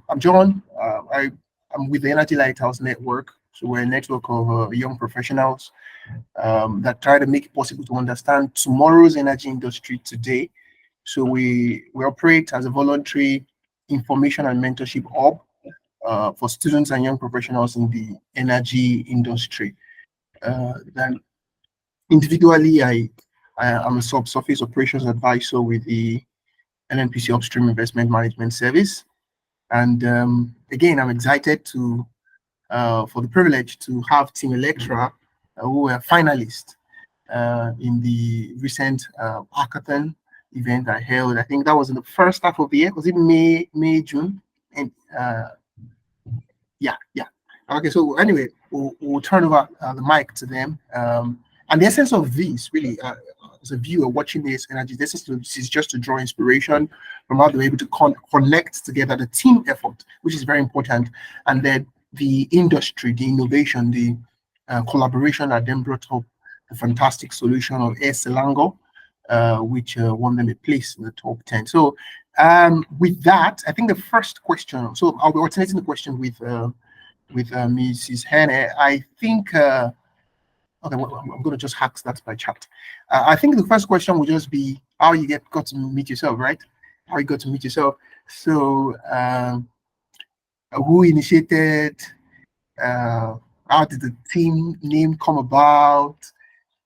I'm John. I'm with the Energy Lighthouse Network. So we're a network of young professionals that try to make it possible to understand tomorrow's energy industry today. So we operate as a voluntary information and mentorship hub for students and young professionals in the energy industry. Then individually, I am a subsurface operations advisor with the NNPC Upstream Investment Management Service. And again, I'm excited for the privilege to have Team Electra, who were finalists in the recent hackathon event I held. I think that was in the first half of the year. Was it May, June? And yeah. Okay, so anyway, we'll turn over the mic to them. And the essence of this, really, as a viewer watching this energy, this is just to draw inspiration from how they're able to connect together the team effort, which is very important, and then the industry, the innovation, the collaboration that then brought up the fantastic solution of Airselangor, which won them a place in the top 10. So with that, I think the first question, so I'll be alternating the question with Mrs. Hannah. I think, okay, well, I'm going to just hack that by chat. I think the first question will just be how you got to meet yourself, right? How you got to meet yourself. So who initiated, how did the team name come about?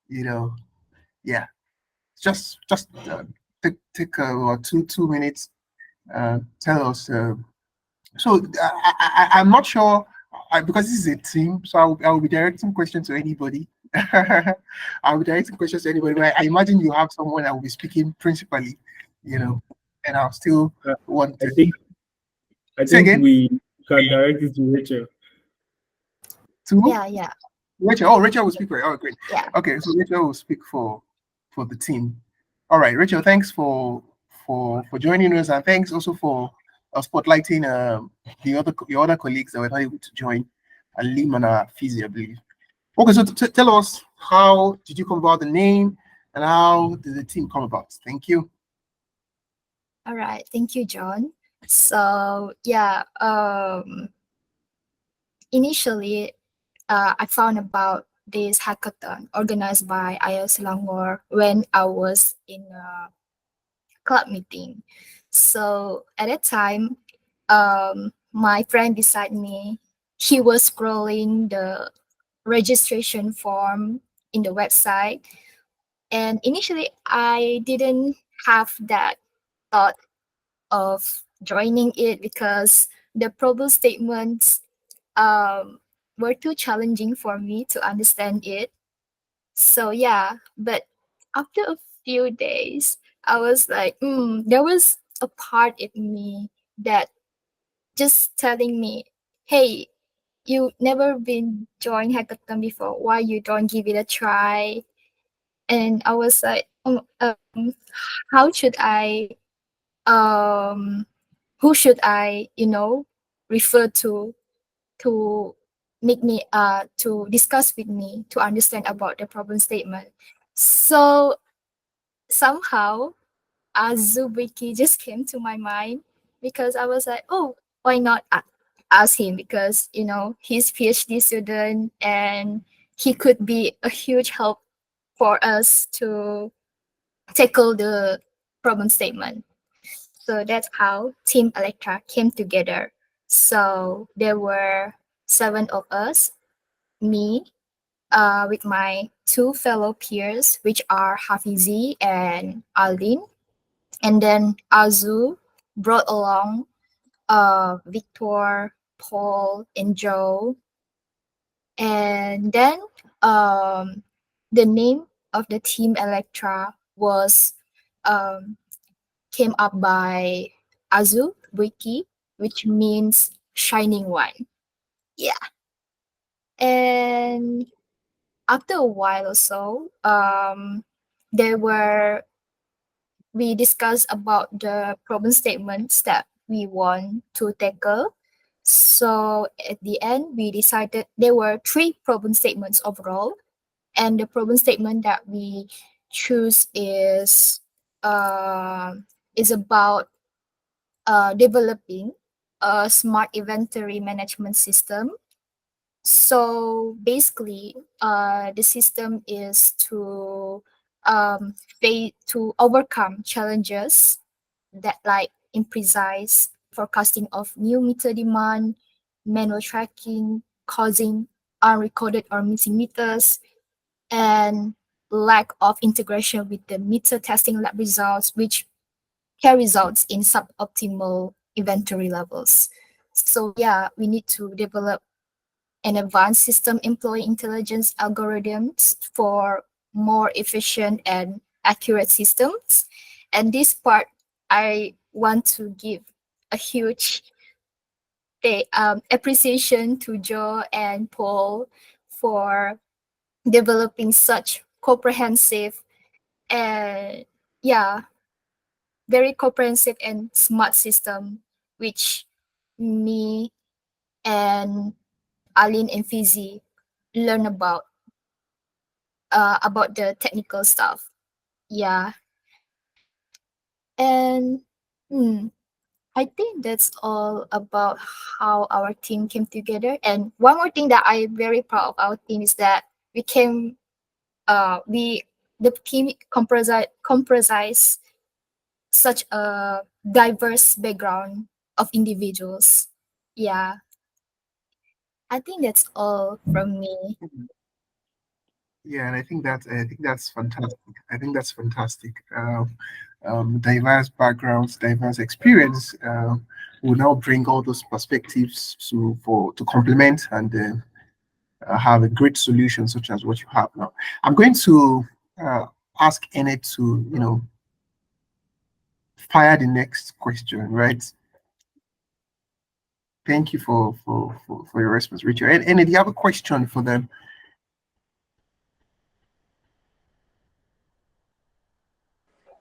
Yeah, just take 2 minutes. Tell us. So I'm not sure because this is a team, so I will be directing questions to anybody. I'll be directing questions to anybody. But I imagine you have someone that will be speaking principally, and I'll still want to I say think again. we can direct it to Rachel. To Yeah. Rachel. Oh, Rachel will speak for it. Oh, great. Yeah. Okay, so Rachel will speak for the team. All right, Rachel. Thanks for joining us, and thanks also for spotlighting your other colleagues that were not able to join, Alim and Fizi, I believe. Okay, so tell us, how did you come about the name, and how did the team come about? Thank you. All right. Thank you, John. So yeah, initially, I found about this hackathon organized by Airselangor when I was in a club meeting. So at that time, my friend beside me, he was scrolling the registration form in the website, and initially I didn't have that thought of joining it because the problem statements were too challenging for me to understand it. So yeah, but after a few days, I was like, there was a part in me that just telling me, hey, you never been joined hackathon before. Why you don't give it a try? And I was like, how should I, um, who should I, refer to make me to discuss with me to understand about the problem statement. So somehow Zubiki just came to my mind because I was like, oh, why not ask him, because he's PhD student and he could be a huge help for us to tackle the problem statement. So that's how Team Electra came together. So there were 7 of us, me, with my 2 fellow peers, which are Hafizi and Aldin. And then Azu brought along Victor, Paul, and Joe. And then the name of the Team Electra was um, came up by Azu Wiki, which means shining one. Yeah. And after a while or so, there were we discussed about the problem statements that we want to tackle. So at the end, we decided there were 3 problem statements overall, and the problem statement that we choose is about developing a smart inventory management system. So basically, the system is to overcome challenges that like imprecise forecasting of new meter demand, manual tracking, causing unrecorded or missing meters, and lack of integration with the meter testing lab results, which can result in suboptimal inventory levels. So yeah, we need to develop an advanced system employing intelligence algorithms for more efficient and accurate systems. And this part, I want to give a huge appreciation to Joe and Paul for developing such comprehensive and yeah, very comprehensive and smart system, which me and Aline and Fizi learn about the technical stuff. Yeah. And I think that's all about how our team came together. And one more thing that I'm very proud of our team is that we came we the team comprise such a diverse background of individuals. Yeah. I think that's all from me. Yeah, and I think that's fantastic. I think that's fantastic. Diverse backgrounds, diverse experience will now bring all those perspectives to complement and have a great solution such as what you have now. I'm going to ask Enid to fire the next question, right? Thank you for your response, Richard. And Enid, do you have a question for them?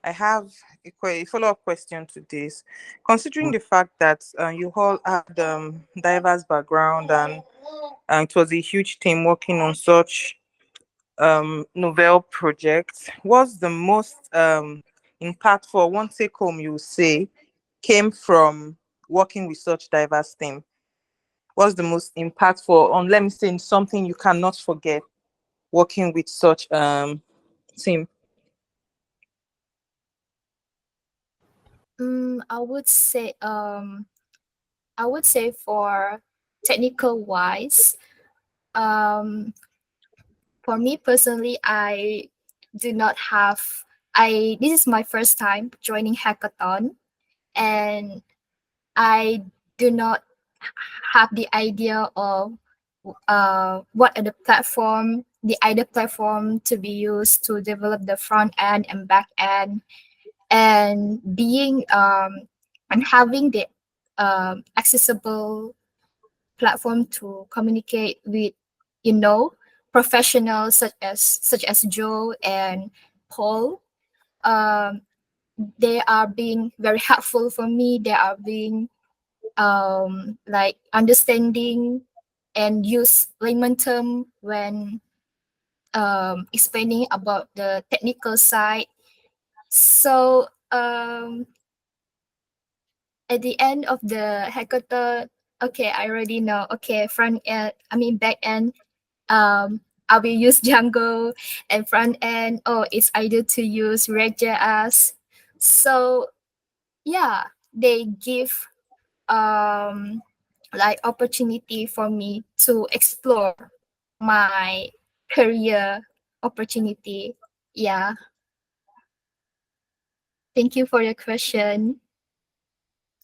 I have a follow-up question to this. Considering the fact that you all had diverse background and it was a huge team working on such novel projects, what's the most impactful one take home you say came from working with such diverse team? What's the most impactful on, let me say, something you cannot forget working with such team? I would say for technical wise, um, for me personally, I do not have. I This is my first time joining hackathon, and I do not have the idea of what are the either platform to be used to develop the front end and back end, and having the accessible platform to communicate with you know professionals such as Joe and Paul. Um, they are being very helpful for me. They are being like understanding and use layman term when explaining about the technical side. So at the end of the hackathon, okay, I already know. Okay, back end. I will use Django, and front end. Oh, it's either to use React.js. So yeah, they give like opportunity for me to explore my career opportunity. Yeah. Thank you for your question.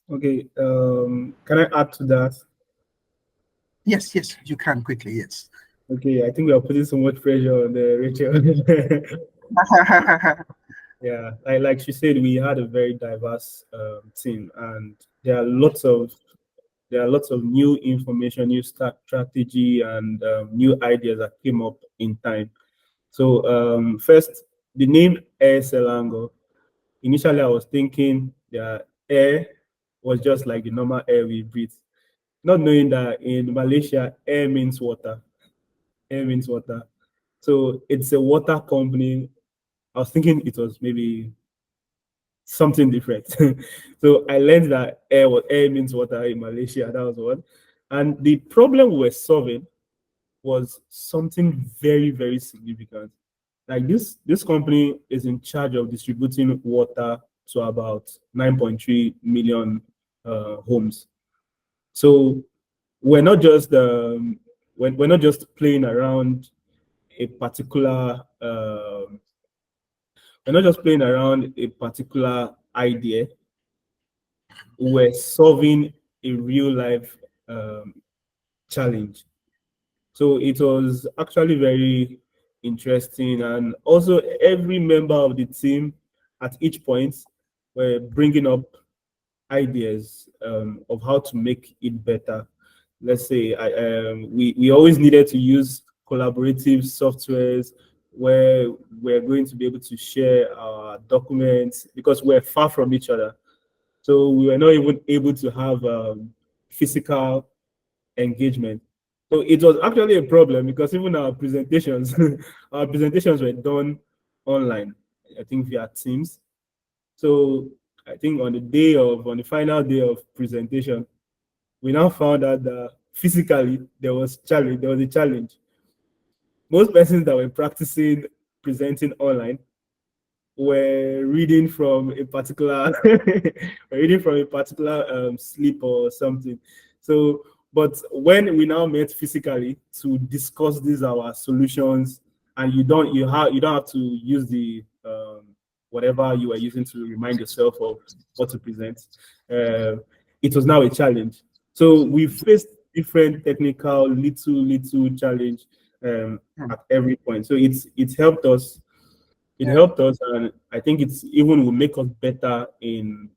Okay, can I add to that? Yes, yes, you can quickly. Yes. Okay, I think we are putting so much pressure on Rachel. Yeah, like she said, we had a very diverse team, and there are lots of new information, new strategy, and new ideas that came up in time. So first, the name Airselangor. Initially, I was thinking that air was just like the normal air we breathe, not knowing that in Malaysia, air means water. Air means water. So it's a water company. I was thinking it was maybe something different. So I learned that air means water in Malaysia. That was one. And the problem we were solving was something very, very significant. Like this company is in charge of distributing water to about 9.3 million homes. So we're not just we're not just playing around a particular we're not just playing around a particular idea. We're solving a real life challenge. So it was actually very interesting, and also every member of the team at each point were bringing up ideas of how to make it better. Let's say we always needed to use collaborative softwares where we're going to be able to share our documents because we're far from each other. So we were not even able to have physical engagement. So it was actually a problem because even our presentations, our presentations were done online, I think via Teams. So I think on the final day of presentation, we now found out that physically there was a challenge. Most persons that were practicing presenting online were reading from a particular slip or something. So, but when we now met physically to discuss these our solutions, and you don't have to use the whatever you are using to remind yourself of what to present. It was now a challenge. So we faced different technical little challenge at every point. So it's helped us. It helped us, and I think it's even will make us better in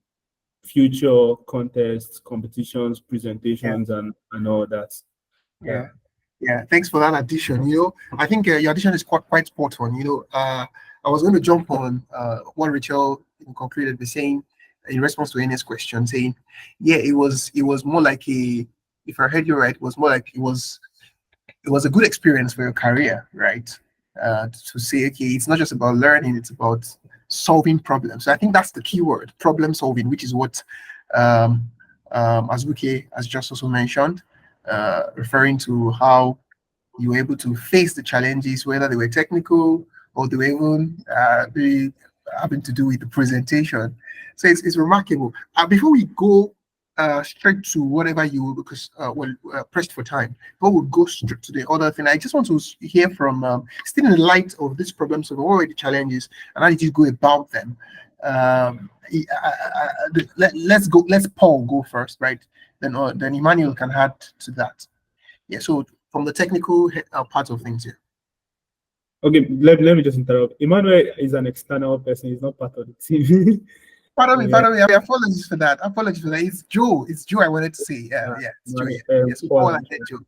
future contests, competitions, presentations, and all that. Yeah, thanks for that addition. I think your addition is quite spot on. I was going to jump on what Rachel concluded by saying in response to Enes' question, saying, yeah, it was more like if I heard you right, it was more like it was a good experience for your career, right? To say, okay, it's not just about learning, it's about solving problems. So I think that's the key word, problem solving, which is what Azuke has just also mentioned, referring to how you were able to face the challenges, whether they were technical or they were even having to do with the presentation. So it's remarkable. Before we go straight to whatever you, because pressed for time, but we'll go straight to the other thing. I just want to hear from, still in the light of this problem, so what were the challenges and how did you go about them? Let's Paul go first, right? Then Emmanuel can add to that. Yeah, so from the technical part of things here. Okay, let me just interrupt. Emmanuel is an external person, he's not part of the team. Pardon me. Apologies for that. It's Joe. I wanted to say. It's Joe. Yes, Paul and Joe.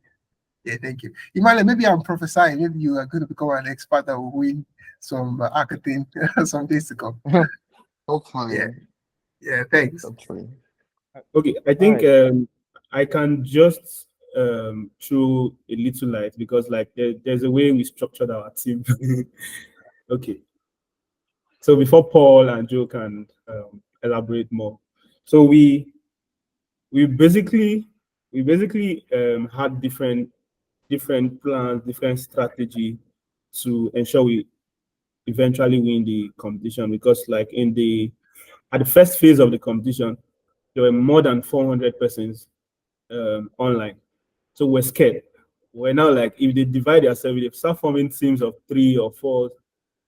Yeah, thank you. Emmanuel, maybe I'm prophesying. Maybe you are going to become an expert that will win some hackathon some days to come. Hopefully. Yeah, thanks. Hopefully. Okay, I think I can just throw a little light because like there's a way we structured our team. Okay. So before Paul and Joe can elaborate more, so we basically had different plans, different strategy to ensure we eventually win the competition. Because like at the first phase of the competition, there were more than 400 persons online, so we're scared. We're now like, if they divide themselves, if they start forming teams of 3 or 4,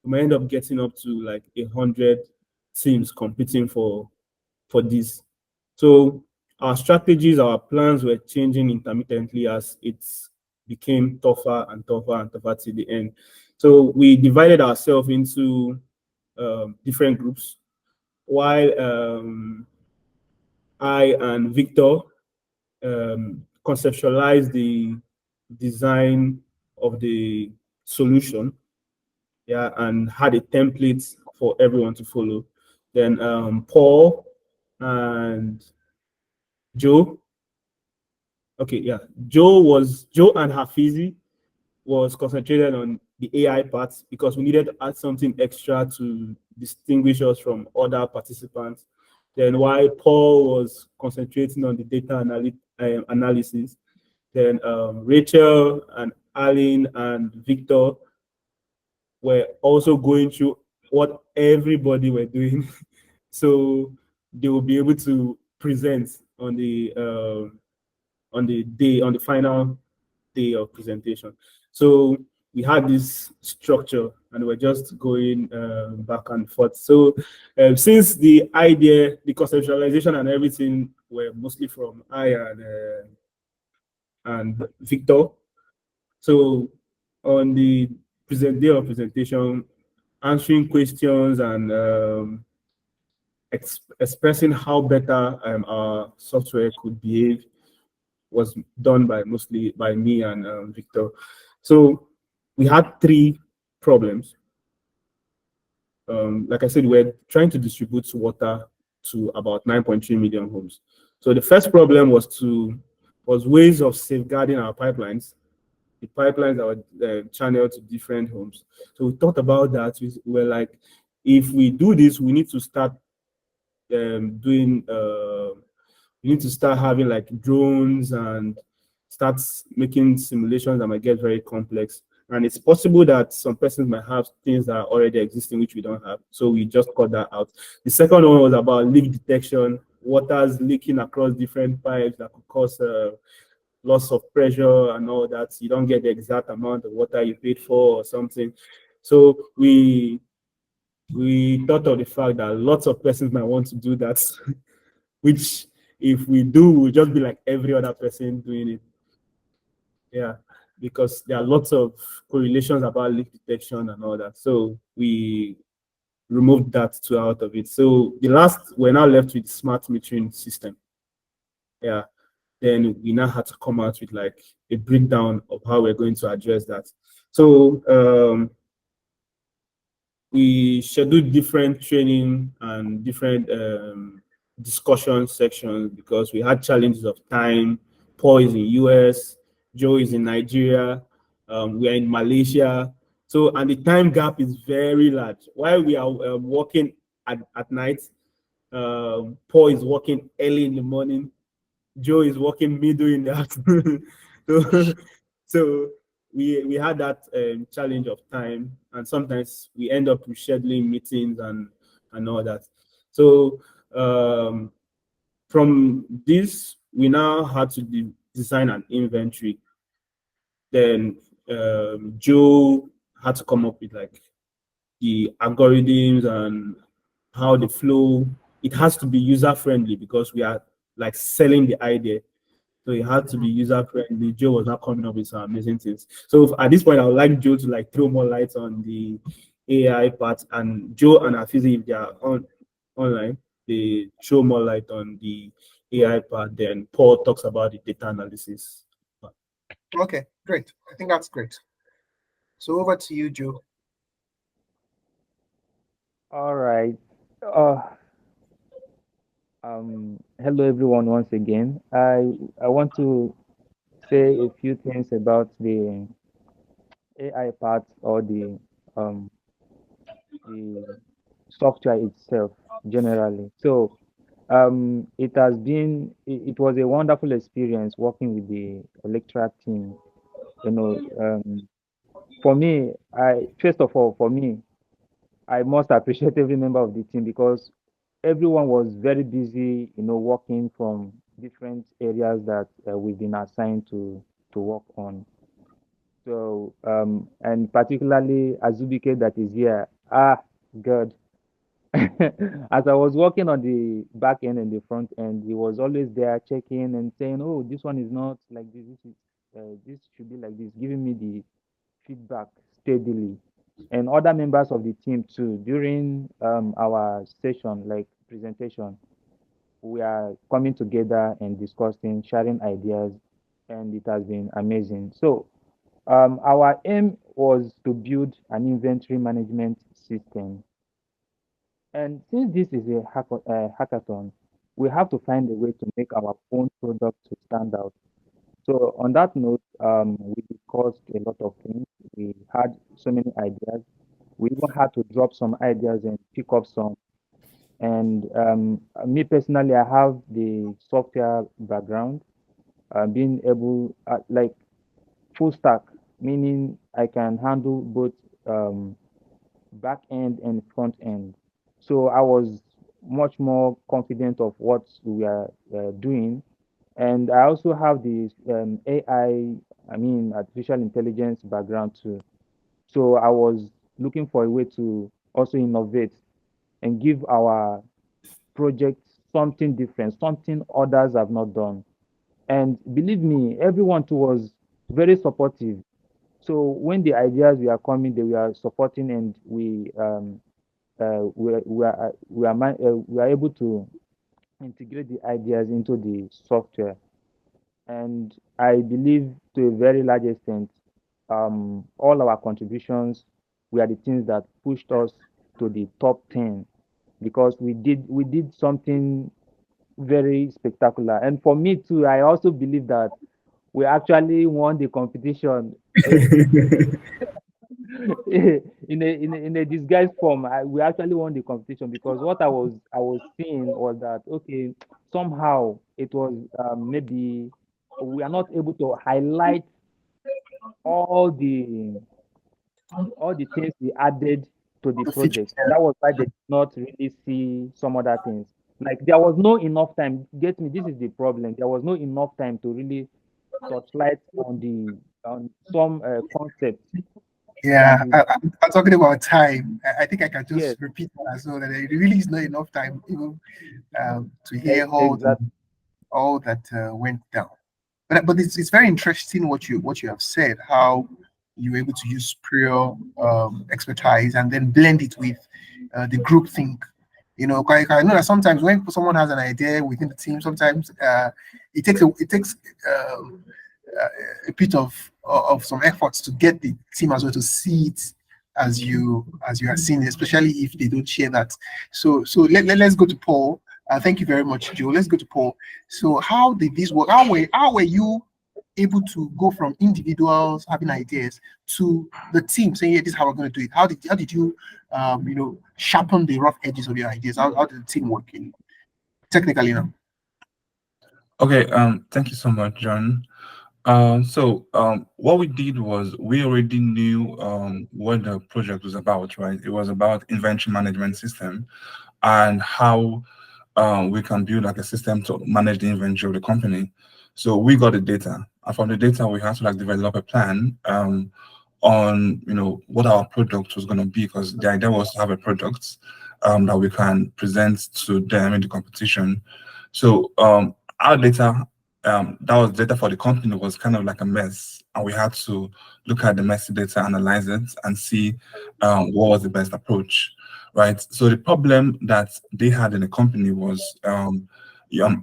we might end up getting up to like 100 teams competing for this. So our strategies, our plans were changing intermittently as it became tougher and tougher to the end. So we divided ourselves into different groups, while I and Victor conceptualized the design of the solution, and had a template for everyone to follow. Then Paul and Joe. Okay, Joe and Hafizi was concentrated on the AI part because we needed to add something extra to distinguish us from other participants. Then while Paul was concentrating on the data analysis, then Rachel and Aline and Victor were also going through what everybody were doing. So they will be able to present on the day, on the final day of presentation. So we had this structure and we're just going back and forth. So since the idea, the conceptualization and everything were mostly from I and Victor. So on the day of presentation, answering questions and expressing how better our software could behave was done by mostly by me and Victor. So we had three problems. Like I said, we're trying to distribute water to about 9.3 million homes. So the first problem was ways of safeguarding our pipelines. The pipelines that were channeled to different homes. So we thought about that. We were like, if we do this, we need to start doing you need to start having like drones and start making simulations that might get very complex. And it's possible that some persons might have things that are already existing which we don't have. So we just cut that out. The second one was about leak detection, waters leaking across different pipes that could cause loss of pressure and all that. You don't get the exact amount of water you paid for or something. So we thought of the fact that lots of persons might want to do that, which if we do, we'll just be like every other person doing it. Yeah, because there are lots of correlations about leak detection and all that. So we removed that too out of it. So the last, we're now left with smart metering system. Yeah, then we now had to come out with like a breakdown of how we're going to address that. So we scheduled different training and different discussion sections because we had challenges of time. Paul is in US, Joe is in Nigeria, we are in Malaysia. So, and the time gap is very large. While we are working at night, Paul is working early in the morning, Joe is working middle in the afternoon. so, so we had that challenge of time, and sometimes we end up rescheduling meetings and all that. So from this, we now had to design an inventory. Then Joe had to come up with like the algorithms and how the flow. It has to be user friendly because we are like selling the idea. So it had to be user friendly. Joe was not coming up with some amazing things. So at this point, I would like Joe to like throw more light on the AI part, and Joe and Afizi, if they are online, they throw more light on the AI part. Then Paul talks about the data analysis. Okay, great. I think that's great. So over to you, Joe. All right. Uh, Hello everyone once again. I want to say a few things about the AI part or the software itself generally. So it was a wonderful experience working with the Electra team. You know, for me, I first of all, for me, I must appreciate every member of the team because everyone was very busy, working from different areas that we've been assigned to work on. So, and particularly Azubike that is here. Ah, God. As I was working on the back end and the front end, he was always there checking and saying, "Oh, this one is not like this. This should be like this," giving me the feedback steadily. And other members of the team too. During our session, like presentation, we are coming together and discussing, sharing ideas, and it has been amazing. So our aim was to build an inventory management system. And since this is a hackathon, we have to find a way to make our own product to stand out. So on that note, we discussed a lot of things. we had so many ideas. We even had to drop some ideas and pick up some. And me personally, I have the software background, being able, like full stack, meaning I can handle both um, back end and front end. So I was much more confident of what we are doing. And I also have the I mean, artificial intelligence background too. So I was looking for a way to also innovate and give our project something different, something others have not done. And believe me, everyone too was very supportive. So when the ideas were coming, they were supporting, and we are able to integrate the ideas into the software. And I believe to a very large extent, all our contributions were the things that pushed us to the top 10, because we did something very spectacular. And for me too, I also believe that we actually won the competition. In a disguised form. We actually won the competition, because what I was seeing was that, okay, somehow it was, maybe we are not able to highlight all the all the things we added to the The feature. project. That was why they did not really see some other things. Like, there was no enough time. Get me? This is the problem. There was no enough time to really touchlight on some concepts that Yeah, we. I'm talking about time. I think I can Yes, just repeat that as well. That there really is not enough time even to hear exactly. all that went down. But it's very interesting what you have said. How you were able to use prior expertise and then blend it with the group think. You know, 'cause I know that sometimes when someone has an idea within the team, sometimes it takes um, a bit of some efforts to get the team as well to see it as you are seeing it, especially if they don't share that. So let's go to Paul. Thank you very much, Joe. Let's go to Paul. So how did this work? How were you able to go from individuals having ideas to the team saying, "Yeah, this is how we're going to do it"? How did you sharpen the rough edges of your ideas? How did the team work in technically now? Okay, thank you so much, John. What we did was we already knew what the project was about, right? It was about inventory management system and how we can build like a system to manage the inventory of the company. So we got the data, and from the data, we had to like develop a plan on what our product was going to be, because the idea was to have a product that we can present to them in the competition. So our data, that was data for the company, was kind of like a mess, and we had to look at the messy data, analyze it, and see what was the best approach, right? So the problem that they had in the company was,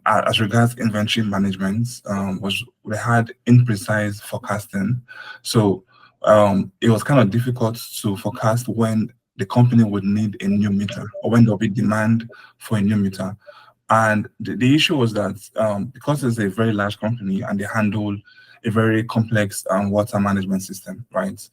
as regards inventory management, was they had imprecise forecasting. So it was kind of difficult to forecast when the company would need a new meter or when there'll be demand for a new meter. And the issue was that because it's a very large company and they handle a very complex water management system, right?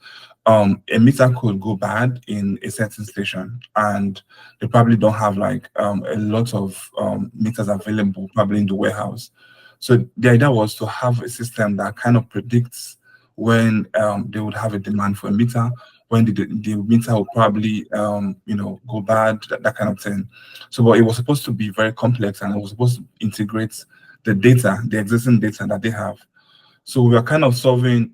A meter could go bad in a certain station, and they probably don't have like a lot of meters available, probably in the warehouse. So the idea was to have a system that kind of predicts when they would have a demand for a meter, when the meter will probably go bad, that kind of thing. So, but it was supposed to be very complex, and it was supposed to integrate the data, the existing data that they have. So we were kind of solving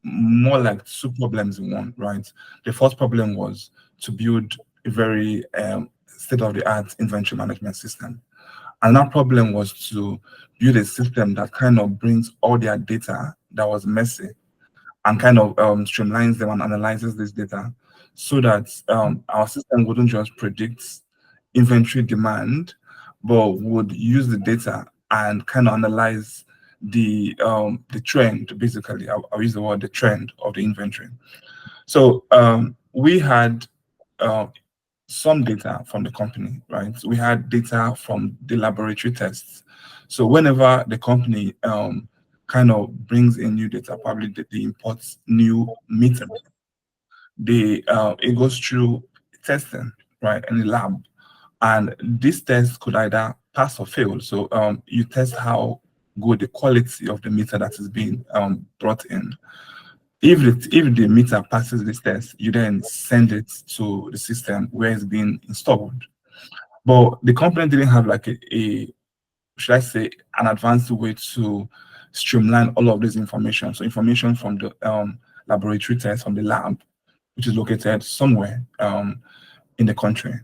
more like two problems in one, right? The first problem was to build a very state-of-the-art inventory management system. And that problem was to build a system that kind of brings all their data that was messy and kind of streamlines them and analyzes this data, so that our system wouldn't just predict inventory demand, but would use the data and kind of analyze the trend. Basically, I'll use the word the trend of the inventory. So we had uh, some data from the company, right? We had data from the laboratory tests. So whenever the company kind of brings in new data, probably they import new meters, it goes through testing, right, in the lab, and this test could either pass or fail. So you test how good the quality of the meter that is being brought in. If the meter passes this test, you then send it to the system where it's being installed. But the company didn't have like a should I say, an advanced way to streamline all of this information. So information from the laboratory test from the lab, which is located somewhere in the country.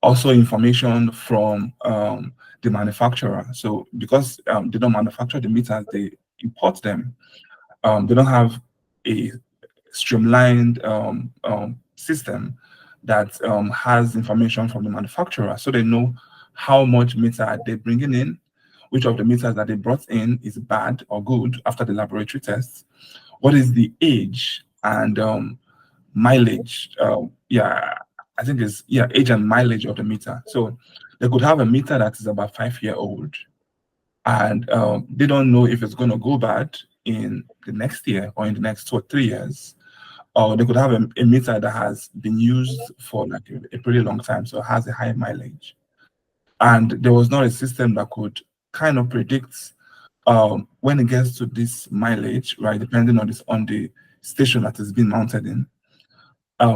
Also information from the manufacturer. So because they don't manufacture the meters, they import them. They don't have a streamlined system that has information from the manufacturer, so they know how much meter they're bringing in, which of the meters that they brought in is bad or good after the laboratory tests, what is the age and mileage. Yeah, I think it's age and mileage of the meter. So they could have a meter that is about 5 year old, and they don't know if it's going to go bad in the next year or in the next 2 or 3 years. Or they could have a meter that has been used for like a pretty long time, so it has a high mileage. And there was not a system that could kind of predict when it gets to this mileage, right? Depending on the station that is being mounted in,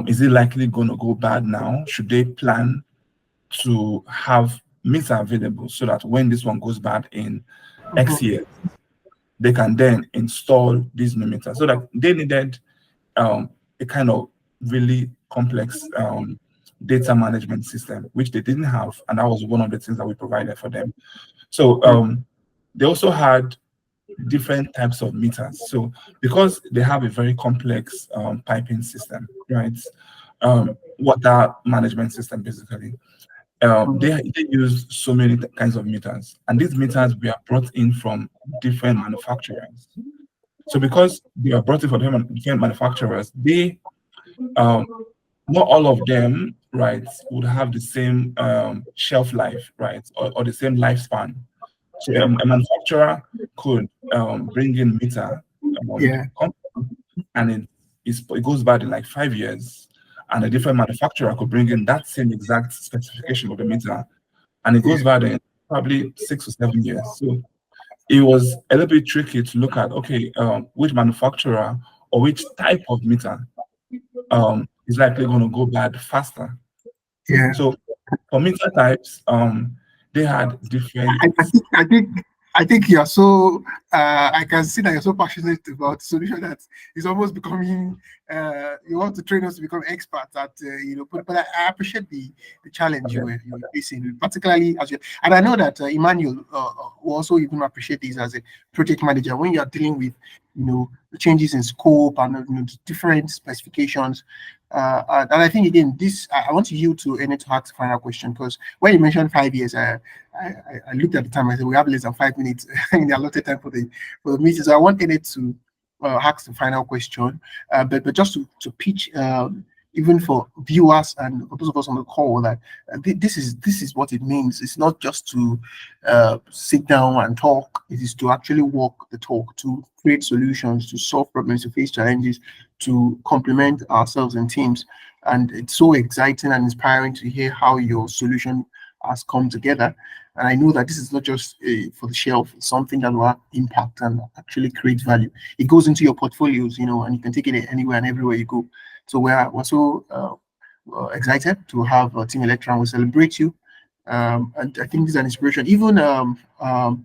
is it likely going to go bad now? Should they plan to have meter available so that when this one goes bad in X years, they can then install these new meters? So that they needed a kind of really complex data management system, which they didn't have, and that was one of the things that we provided for them. So they also had different types of meters. So because they have a very complex piping system, right? Water management system, basically. They use so many kinds of meters, and these meters were brought in from different manufacturers. So because they are brought in from different manufacturers, they not all of them, right, would have the same shelf life, right, or the same lifespan. So a manufacturer could bring in meter, Yeah. and it goes bad in like 5 years, and a different manufacturer could bring in that same exact specification of the meter, and it goes bad in probably 6 or 7 years. So it was a little bit tricky to look at, okay, which manufacturer or which type of meter is likely going to go bad faster. Yeah. So for meter types, they had different. I think you're so. I can see that you're so passionate about solution that it's almost becoming. You want to train us to become experts at But I appreciate the challenge you were facing, particularly as you. And I know that Emmanuel will also even appreciate this as a project manager when you are dealing with the changes in scope and the different specifications. And I think again, I want to yield to Ene to ask the final question, because when you mentioned 5 years, I looked at the time. I said we have less than 5 minutes in the allotted time for the meeting. So I want Ene to ask the final question, but just to pitch. Even for viewers and for those of us on the call, that this is what it means. It's not just to sit down and talk. It is to actually walk the talk, to create solutions, to solve problems, to face challenges, to complement ourselves in teams. And it's so exciting and inspiring to hear how your solution has come together. And I know that this is not just for the shelf. It's something that will have impact and actually create value. It goes into your portfolios, and you can take it anywhere and everywhere you go. So we're so excited to have Team Electra, and we celebrate you. And I think this is an inspiration. Even I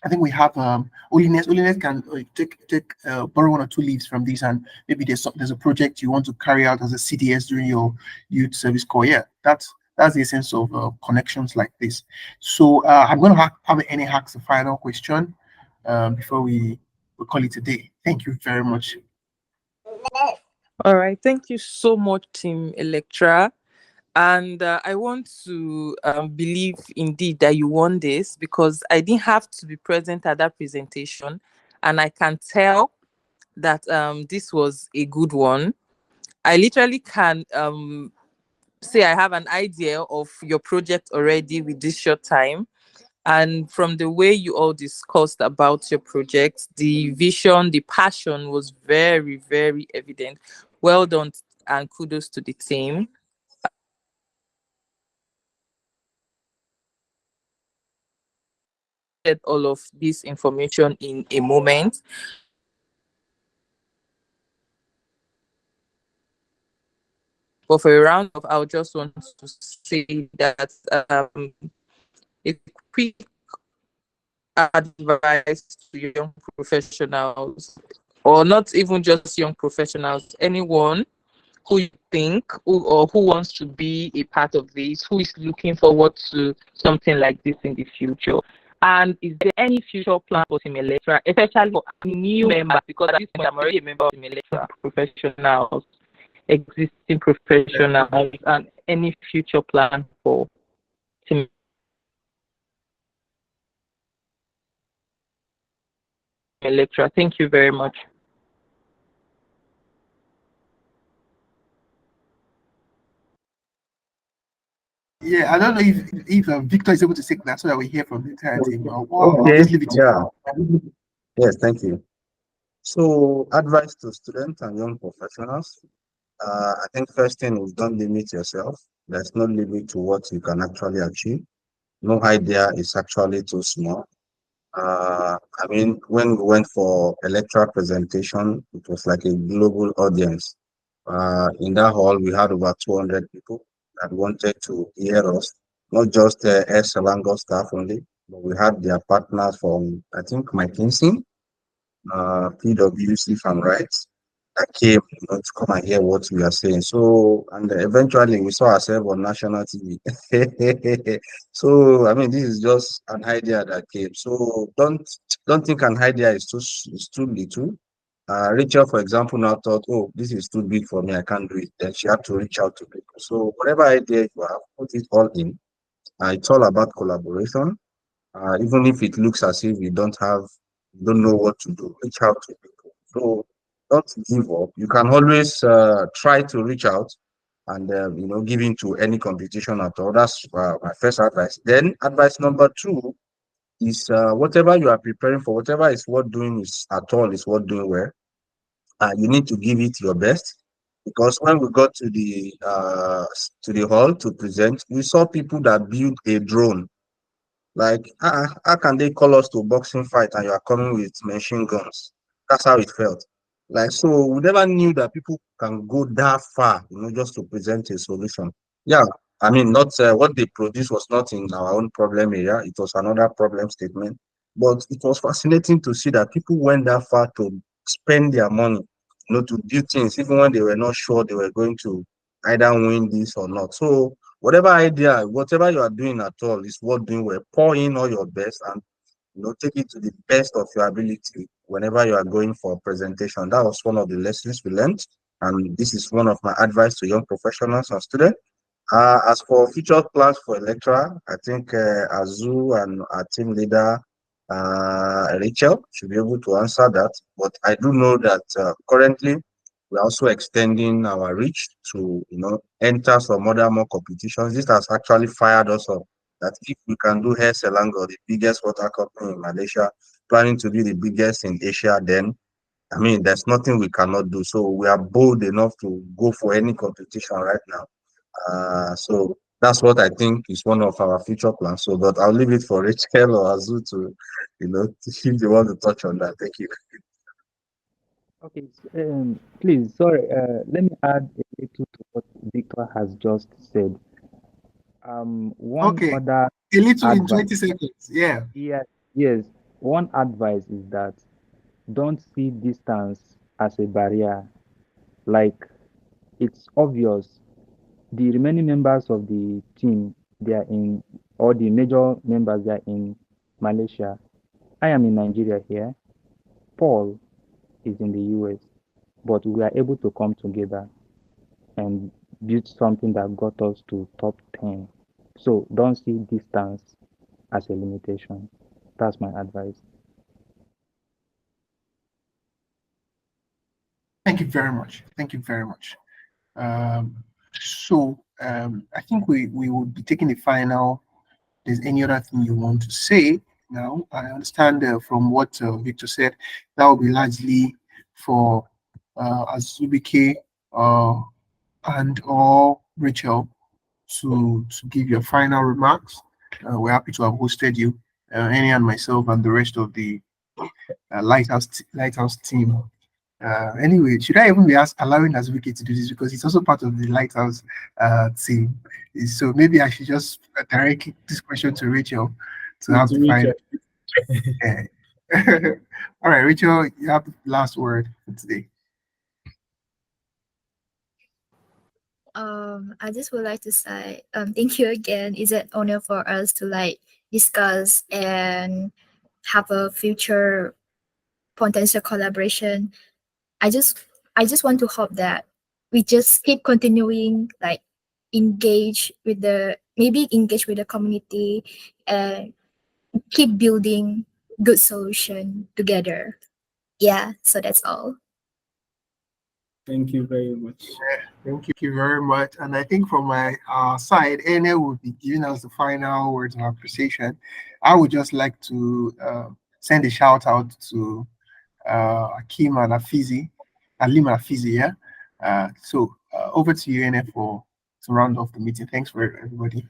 think we have Holiness. Holiness can take borrow 1 or 2 leaves from this, and maybe there's a project you want to carry out as a CDS during your youth service corps. Yeah, that's the essence of connections like this. So I'm going to have any hacks the final question before we call it a day. Thank you very much. All right. Thank you so much, Team Electra. And I want to believe indeed that you won this, because I didn't have to be present at that presentation. And I can tell that this was a good one. I literally can say I have an idea of your project already with this short time. And from the way you all discussed about your project, the vision, the passion was very, very evident. Well done, and kudos to the team. Get all of this information in a moment. But for a round of, I just want to say that a quick advice to young professionals, or not even just young professionals, anyone who you think or who wants to be a part of this, who is looking forward to something like this in the future. And is there any future plan for Team Electra, especially for new members? Because at this point, I'm already a member of Team Electra, professionals, existing professionals, and any future plan for Team Electra. Thank you very much. Yeah, I don't know if Victor is able to take that so that we hear from the entire team. Okay. I'll just leave it to Yeah. Yes, thank you. So, advice to students and young professionals. I think first thing is don't limit yourself. There's no limit to what you can actually achieve. No idea is actually too small. I mean, when we went for Electra presentation, it was like a global audience. In that hall, we had over 200 people that wanted to hear us, not just Airselangor staff only, but we had their partners from, I think, McKinsey, PwC, if I'm right, that came, to come and hear what we are saying. So, and eventually we saw ourselves on national TV. So, I mean, this is just an idea that came. So, don't think an idea is too little. Rachel, for example, now thought, oh, this is too big for me, I can't do it. Then she had to reach out to people. So, whatever idea you have, put it all in. It's all about collaboration. Even if it looks as if you don't know what to do, reach out to people. So don't give up. You can always try to reach out and give into any competition at all. That's my first advice. Then advice number two is whatever you are preparing for, whatever is worth doing is at all is worth doing well. You need to give it your best. Because when we got to the hall to present, we saw people that built a drone like, how can they call us to boxing fight and you are coming with machine guns? That's how it felt. Like, so we never knew that people can go that far, just to present a solution. Yeah, I mean, not what they produced was not in our own problem area. It was another problem statement. But it was fascinating to see that people went that far to spend their money, to do things, even when they were not sure they were going to either win this or not. So whatever idea, whatever you are doing at all is worth doing well. Pour in all your best and take it to the best of your ability whenever you are going for a presentation. That was one of the lessons we learned, and this is one of my advice to young professionals and students. As for future plans for Electra, I think Azu and our team leader, Rachel, should be able to answer that. But I do know that currently we're also extending our reach to, enter some other more competitions. This has actually fired us up. That if we can do Airselangor, the biggest water company in Malaysia, planning to be the biggest in Asia, then I mean, there's nothing we cannot do. So we are bold enough to go for any competition right now. So that's what I think is one of our future plans. So, but I'll leave it for Rachel or Azu to, if they want to touch on that. Thank you. Okay, please, sorry, let me add a little to what Victor has just said. One Okay, other a little in advice, 20 seconds. Yeah. yes, one advice is that don't see distance as a barrier. Like, it's obvious the remaining members of the team, they are in, or the major members, they are in Malaysia. I am in Nigeria here. Paul is in the US, but we are able to come together and build something that got us to top 10. So don't see distance as a limitation. That's my advice. Thank you very much. Thank you very much. I think we will be taking the final. There's any other thing you want to say now? I understand from what Victor said, that will be largely for Azubike and or Rachel to give your final remarks. We're happy to have hosted you, Annie and myself, and the rest of the Lighthouse team. Anyway, should I even be allowing Azuki to do this because it's also part of the Lighthouse team? So maybe I should just direct this question to Rachel to have To the final. Rachel. All right, Rachel, you have the last word for today. I just would like to say thank you again. It's an honor for us to like discuss and have a future potential collaboration. I just want to hope that we just keep continuing like engage with the community and keep building good solution together. Yeah, so that's all. Thank you very much. Thank you very much. And I think from my side, Ene will be giving us the final words of appreciation. I would just like to send a shout out to Akim and Alim and Afizi, yeah? So over to you, Ene, to round off the meeting. Thanks for everybody.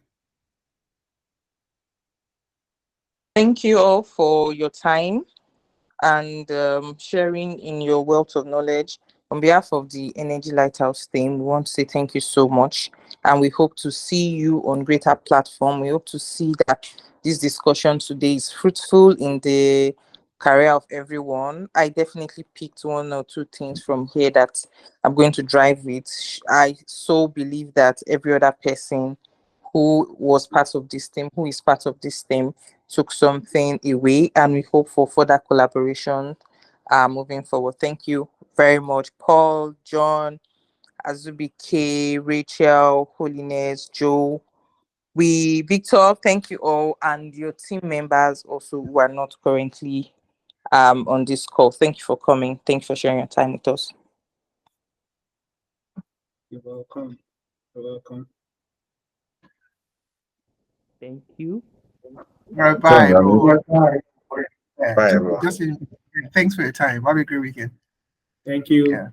Thank you all for your time and sharing in your wealth of knowledge. On behalf of the Energy Lighthouse team, we want to say thank you so much. And we hope to see you on greater platform. We hope to see that this discussion today is fruitful in the career of everyone. I definitely picked one or two things from here that I'm going to drive with. I so believe that every other person who was part of this team, who is part of this team, took something away, and we hope for further collaboration moving forward. Thank you very much, Paul, John, Azubi K, Rachel, Holiness, Joe, Victor. Thank you all, and your team members also who are not currently on this call. Thank you for coming. Thank you for sharing your time with us. You're welcome. You're welcome. Thank you. All right, Thank bye. you. Yeah, Bye, everyone. thanks for your time. Have a great weekend. Thank you. Yeah.